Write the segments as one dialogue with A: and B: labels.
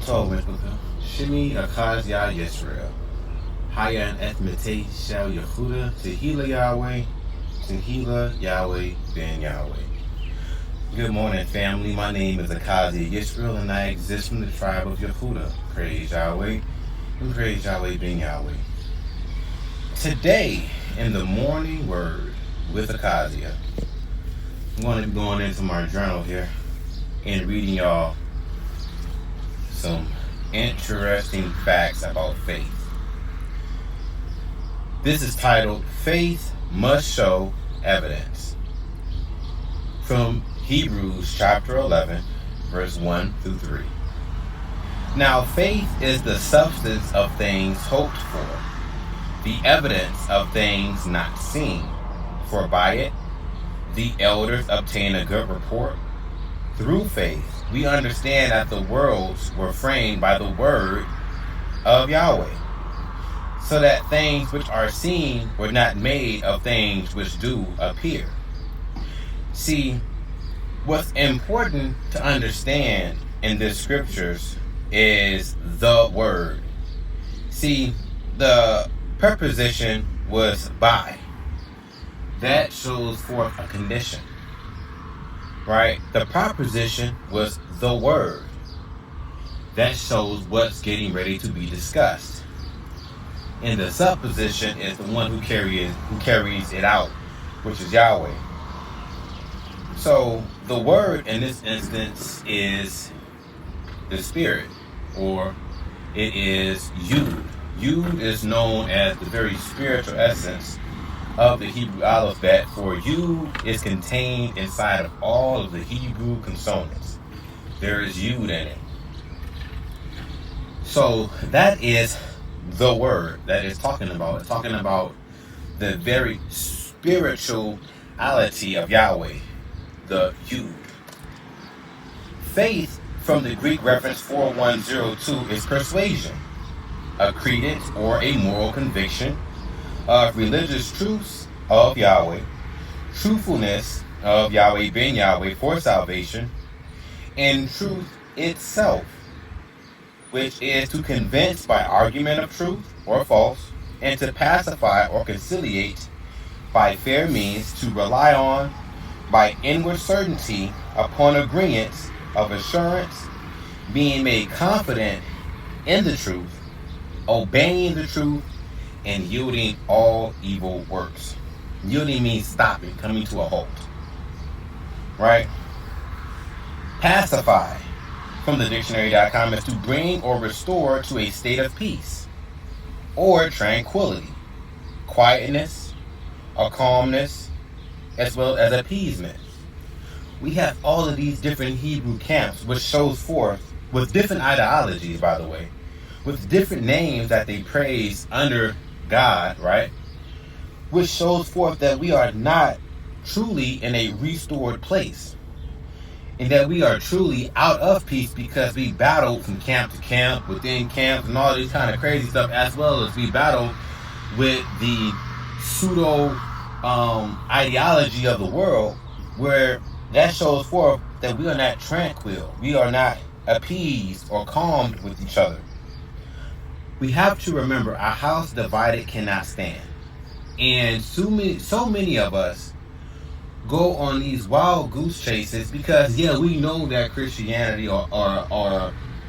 A: Tov Shimi Achazyah Yisrael. Hayan Ethmete Shal Yehuda Tehila Yahweh Tehila Yahweh Ben Yahweh. Good morning, family. My name is Achazyah Yisrael, and I exist from the tribe of Yehuda. Praise Yahweh and praise Yahweh Ben Yahweh. Today, in the morning word with Achazyah, I'm going to be going into my journal here and reading y'all some interesting facts about faith. This is titled, Faith Must Show Evidence, from Hebrews chapter 11, verse 1 through 3. Now, faith is the substance of things hoped for, the evidence of things not seen. For by it, the elders obtain a good report. Through faith, we understand that the worlds were framed by the word of Yahweh, so that things which are seen were not made of things which do appear. See, what's important to understand in the scriptures is the word. See, the preposition was by. That shows forth a condition, right? The proposition was the word. That shows what's getting ready to be discussed. And the supposition is the one who carries it out, which is Yahweh. So the word in this instance is the spirit, or it is Yud. Yud is known as the very spiritual essence of the Hebrew alphabet, for Yud is contained inside of all of the Hebrew consonants. There is Yud in it. So that is the word that is talking about. It's talking about the very spirituality of Yahweh, the Yud. Faith, from the Greek reference 4102, is persuasion, a credence or a moral conviction of religious truths of Yahweh, truthfulness of Yahweh Ben Yahweh for salvation, and truth itself, which is to convince by argument of truth or false, and to pacify or conciliate by fair means, to rely on by inward certainty upon agreements of assurance, being made confident in the truth, obeying the truth, and yielding all evil works. Yielding means stopping, coming to a halt. Right? Pacify, from the dictionary.com, is to bring or restore to a state of peace or tranquility, quietness, or calmness, as well as appeasement. We have all of these different Hebrew camps, which shows forth, with different ideologies, by the way, with different names that they praise under God, right? Which shows forth that we are not truly in a restored place, and that we are truly out of peace because we battled from camp to camp, within camps, and all this kind of crazy stuff, as well as we battled with the pseudo ideology of the world, where that shows forth that we are not tranquil, we are not appeased or calmed with each other. We have to remember, a house divided cannot stand. And so many of us go on these wild goose chases because, yeah, we know that Christianity or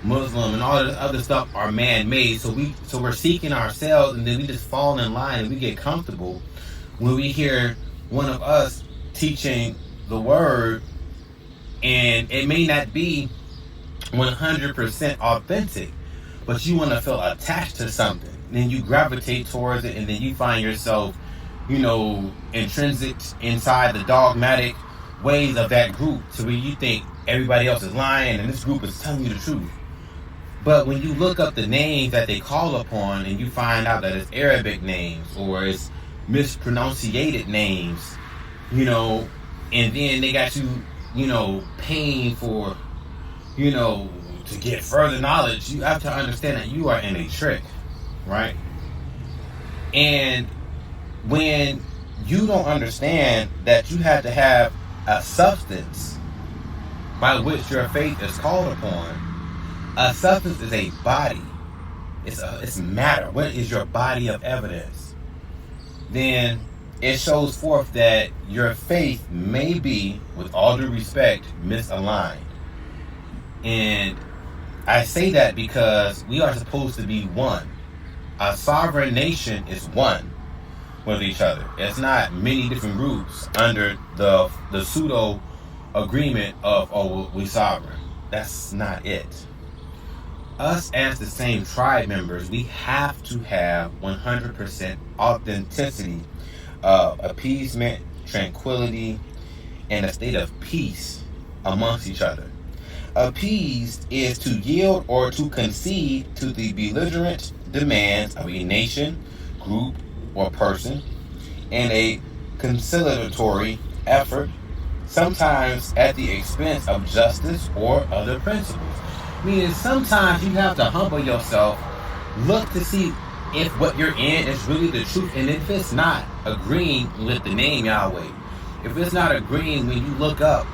A: Muslim and all this other stuff are man-made. So we're seeking ourselves, and then we just fall in line and we get comfortable when we hear one of us teaching the word, and it may not be 100% authentic, but you want to feel attached to something. Then you gravitate towards it, and then you find yourself, intrinsic inside the dogmatic ways of that group, to where you think everybody else is lying and this group is telling you the truth. But when you look up the names that they call upon, and you find out that it's Arabic names or it's mispronunciated names, and then they got you, paying for, to get further knowledge, you have to understand that you are in a trick, right? And when you don't understand that you have to have a substance by which your faith is called upon, A substance is a body. It's matter. What is your body of evidence? Then it shows forth that your faith may be, with all due respect, misaligned. And I say that because we are supposed to be one. A sovereign nation is one with each other. It's not many different groups under the pseudo agreement of, oh, we sovereign. That's not it. Us as the same tribe members, we have to have 100% authenticity of appeasement, tranquility, and a state of peace amongst each other. Appeased is to yield or to concede to the belligerent demands of a nation, group, or person, in a conciliatory effort, sometimes at the expense of justice or other principles. Meaning sometimes you have to humble yourself, look to see if what you're in is really the truth, and if it's not agreeing with the name Yahweh, if it's not agreeing when you look up,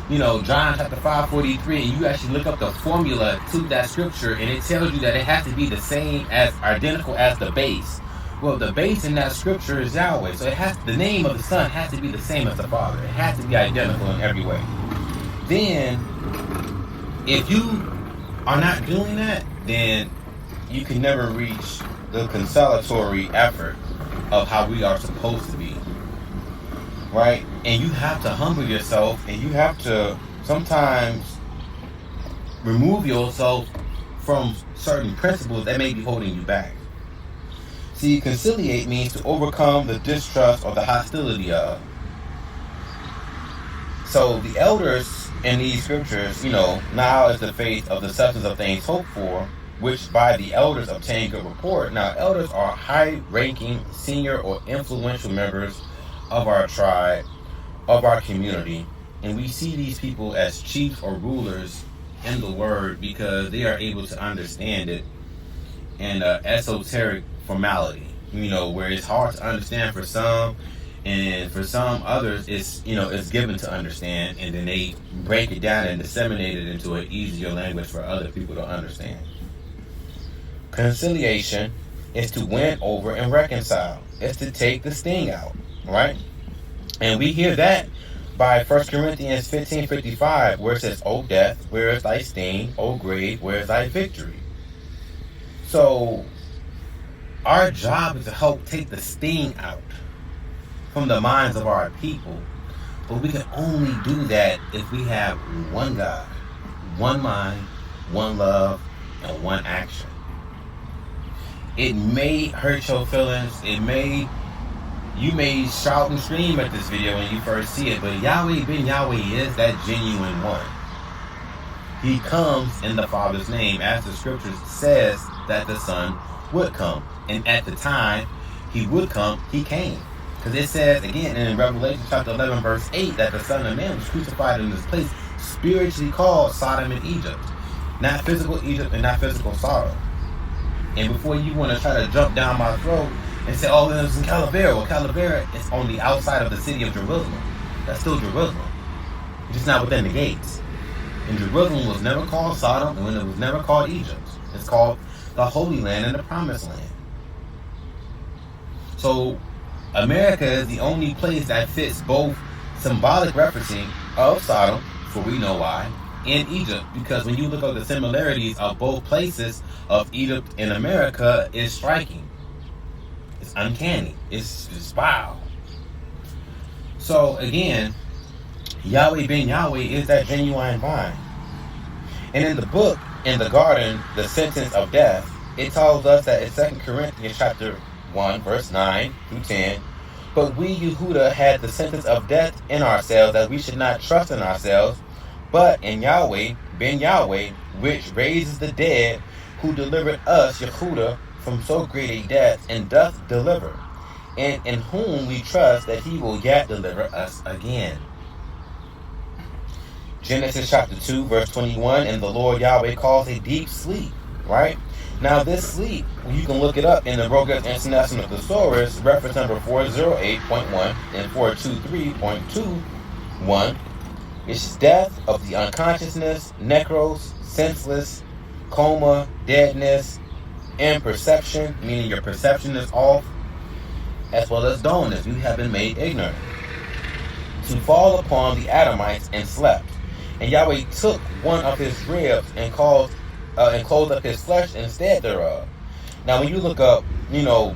A: John chapter 5:43, and you actually look up the formula to that scripture, and it tells you that it has to be the same, as identical as the base. Well, the base in that scripture is Yahweh, so the name of the Son has to be the same as the Father. It has to be identical in every way. Then, if you are not doing that, then you can never reach the conciliatory effort of how we are supposed to be. Right? And you have to humble yourself, and you have to sometimes remove yourself from certain principles that may be holding you back. See, conciliate means to overcome the distrust or the hostility of. So the elders in these scriptures, now is the faith of the substance of things hoped for, which by the elders obtain good report. Now, elders are high-ranking, senior, or influential members of our tribe, of our community, and we see these people as chiefs or rulers in the word because they are able to understand it in esoteric formality, where it's hard to understand for some, and for some others it's given to understand, and then they break it down and disseminate it into an easier language for other people to understand. Conciliation is to win over and reconcile. It's to take the sting out, right? And we hear that by 1 Corinthians 15:55, where it says, "O death, where is thy sting? O grave, where is thy victory?" So our job is to help take the sting out from the minds of our people. But we can only do that if we have one God, one mind, one love, and one action. It may hurt your feelings. You may shout and scream at this video when you first see it, but Yahweh ben Yahweh is that genuine one. He comes in the Father's name, as the scriptures says that the Son would come. And at the time he would come, he came. Because it says again in Revelation chapter 11 verse 8 that the Son of Man was crucified in this place spiritually called Sodom and Egypt. Not physical Egypt and not physical Sodom. And before you want to try to jump down my throat and say, oh, it was in Calavera. Well, Calavera is on the outside of the city of Jerusalem. That's still Jerusalem. It's just not within the gates. And Jerusalem was never called Sodom, and it was never called Egypt. It's called the Holy Land and the Promised Land. So America is the only place that fits both symbolic referencing of Sodom, for we know why, and Egypt, because when you look at the similarities of both places of Egypt and America, is striking. It's uncanny. It's wow. So again, Yahweh ben Yahweh is that genuine vine. And in the book, in the garden, the sentence of death, it tells us that in 2 Corinthians chapter 1, verse 9 through 10, but we Yehuda had the sentence of death in ourselves, that we should not trust in ourselves, but in Yahweh ben Yahweh, which raises the dead, who delivered us, Yehuda, from so great a death, and doth deliver, and in whom we trust that he will yet deliver us again. Genesis chapter 2, verse 21, and the Lord Yahweh calls a deep sleep, right? Now this sleep, you can look it up in the Rogas International Thesaurus, reference number 408.1 and 423.21. It's death of the unconsciousness, necros, senseless, coma, deadness, imperception, meaning your perception is off, as well as dullness. We have been made ignorant. To fall upon the Adamites and slept. And Yahweh took one of his ribs and closed up his flesh instead thereof. Now, when you look up,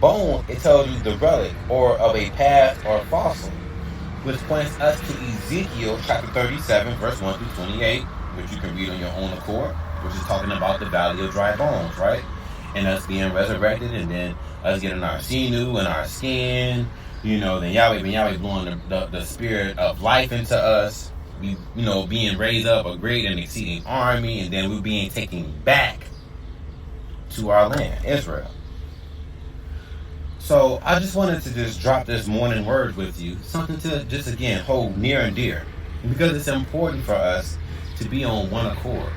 A: bone, it tells you the relic or of a past or fossil, which points us to Ezekiel chapter 37, verse 1 through 28, which you can read on your own accord, which is talking about the valley of dry bones, right? And us being resurrected, and then us getting our sinew and our skin, then Yahweh blowing the spirit of life into us, being raised up a great and exceeding army, and then we're being taken back to our land, Israel. So I just wanted to just drop this morning word with you, something to just again hold near and dear, because it's important for us to be on one accord.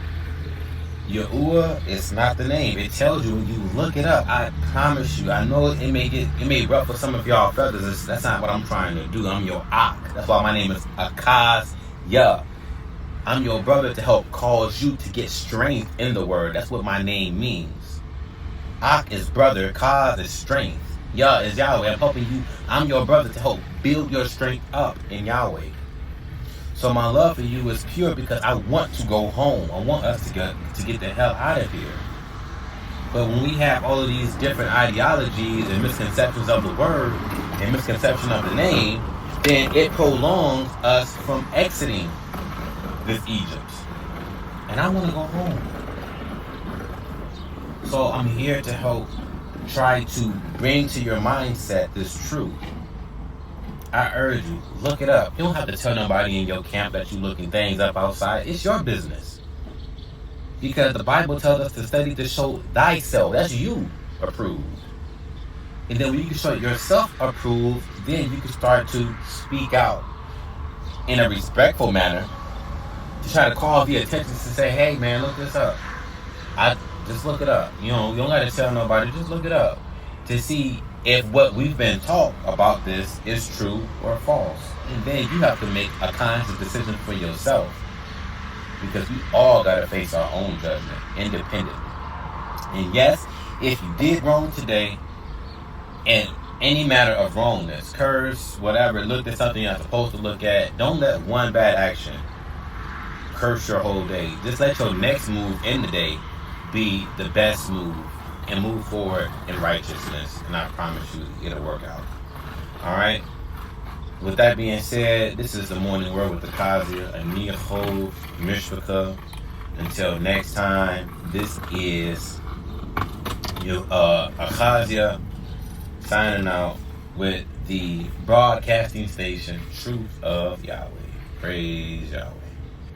A: Yahuwah is not the name. It tells you when you look it up. I promise you. I know it may ruffle some of y'all feathers. That's not what I'm trying to do. I'm your Ak. That's why my name is Achazyah. I'm your brother to help cause you to get strength in the word. That's what my name means. Ak is brother. Kaz is strength. Yah is Yahweh. I'm helping you. I'm your brother to help build your strength up in Yahweh. So my love for you is pure because I want to go home. I want us to get the hell out of here. But when we have all of these different ideologies and misconceptions of the word and misconception of the name, then it prolongs us from exiting this Egypt. And I want to go home. So I'm here to help try to bring to your mindset this truth. I urge you, look it up. You don't have to tell nobody in your camp that you're looking things up outside. It's your business. Because the Bible tells us to study to show thyself. That's you approved. And then when you can show yourself approved, then you can start to speak out in a respectful manner to try to call the attention to say, hey man, look this up. Just look it up. You don't got to tell nobody. Just look it up to see if what we've been taught about this is true or false. And then you have to make a conscious decision for yourself, because we all got to face our own judgment independently. And yes, if you did wrong today, and any matter of wrongness, curse, whatever, look at something you're not supposed to look at, don't let one bad action curse your whole day. Just let your next move in the day be the best move and move forward in righteousness. And I promise you, it'll work out. Alright? With that being said, this is the Morning Word with Achazyah, Aniyah Hov, Mishpaka. Until next time, this is Achazyah signing out with the broadcasting station, Truth of Yahweh. Praise Yahweh.